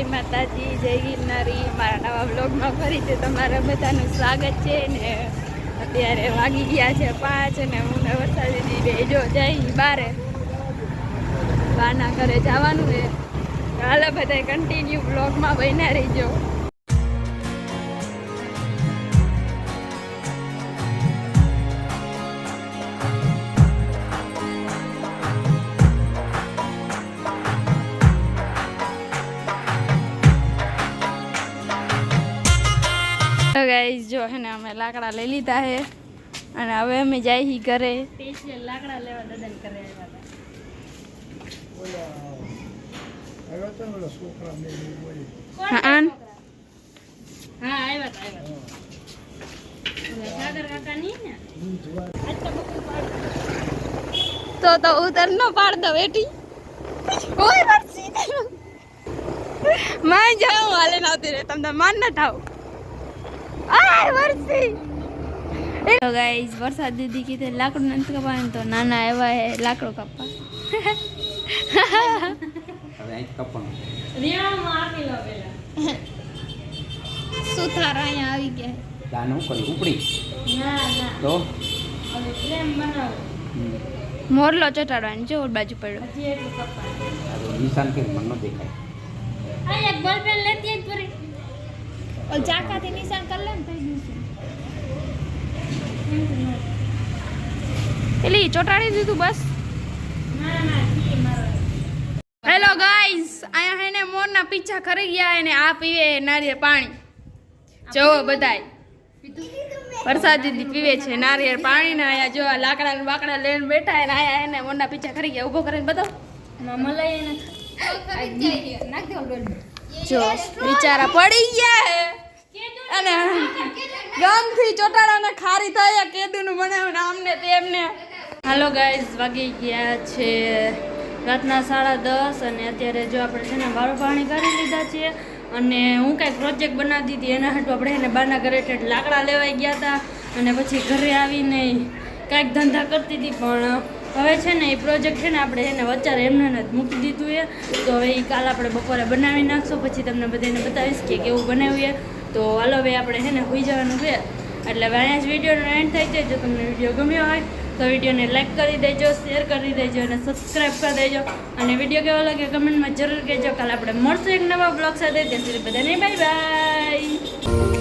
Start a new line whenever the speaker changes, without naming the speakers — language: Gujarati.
જય માતાજી, જય ગિરનારી. મારા નવા વ્લોગમાં ફરીથી તમારા બધાનું સ્વાગત છે ને. અત્યારે વાગી ગયા છે 5 અને હું ને વરસાદી બે જો જઈ બારે બાના ઘરે જવાનું છે. હાલો બધા કન્ટિન્યુ વ્લોગમાં બન્યા રહીજો. તો ગાઈસ જો હે ને અમે લાકડા લઈ લીધા છે અને હવે અમે જાય હી ઘરે. સ્પેશિયલ લાકડા લેવા દદન કરે તો ઉતર નો પાડ દો બેટી. કોઈ વર્ષી માં જાઉં હાલે ના આવતી રે તમને માન ના થાવ. આય વર્ષી તો ગાઈસ વરસાદ દીદી કીધે લાકડું નથી કપાવાનું તો નાના આવ્યા હે લાકડો કાપવા.
હવે અહીં કપવાનું
રિયામાં આપી લો પેલા સુથારા અહીંયા આવી ગયા.
દાન હું કરી ઉપડી
ના ના
તો
હવે પ્રેમ બનાવો. મોરલો ચટાડવાની જો ઓર બાજુ પડ્યો હજી એટલું કપાય.
નિશાન કે મન ન દેખાય.
આ એક બોલ પેન લેતી જ પૂરી ઓલ ચાકાથી નિશાન કર લે ને થઈ ગયું. એલી ચોટાડી દીધું બસ. હેલો ગાઈસ, આયા હે ને મોરના પીછા ખરી ગયા અને આ પીવે નારિયેળ પાણી. જો બધાય વરસાદ દીદી પીવે છે નારિયેળ પાણી ને આયા જો લાકડા ને બાકડા લઈને બેઠા ને આયા એને મોરના પીછા ખરી ગયા. ઊભો કરીને બતાવો મલાઈ જો બિચારા પડી ગયા હે અને ગમથી ચોટાડાને ખારી થાય કેદુનું બનાવ્યું આમને તેમને. હાલો ગાઈઝ વાગી ગયા છે રાતના 10:30 અને અત્યારે જો આપણે છે ને વાળું પાણી કરી લીધા છે અને હું કાંઈક પ્રોજેક્ટ બનાવી દીધી એના હાટું આપણે એને બાના ઘરે લાકડા લેવાઈ ગયા હતા અને પછી ઘરે આવીને કાંઈક ધંધા કરતી હતી પણ હવે છે ને એ પ્રોજેક્ટ છે ને આપણે એને વચારે એમને જ મૂકી દીધું છે. તો હવે એ કાલ આપણે બપોરે બનાવી નાખશો પછી તમને બધાને બતાવીશ કે કેવું બનાવ્યું. તો હાલો હવે આપણે છે ને હોઈ જવાનું છે એટલે હવે અહીંયા જ વિડીયોનો એન્ડ થઈ જાય. જો તમને વિડીયો ગમ્યો હોય તો વિડીયોને લાઈક કરી દેજો, શેર કરી દેજો અને સબસ્ક્રાઈબ કરી દેજો અને વિડીયો કેવો લાગે કમેન્ટમાં જરૂર કહેજો. કાલે આપણે મળશું એક નવા બ્લોગ સાથે. ત્યાં સુધી બધાને બાય બાય.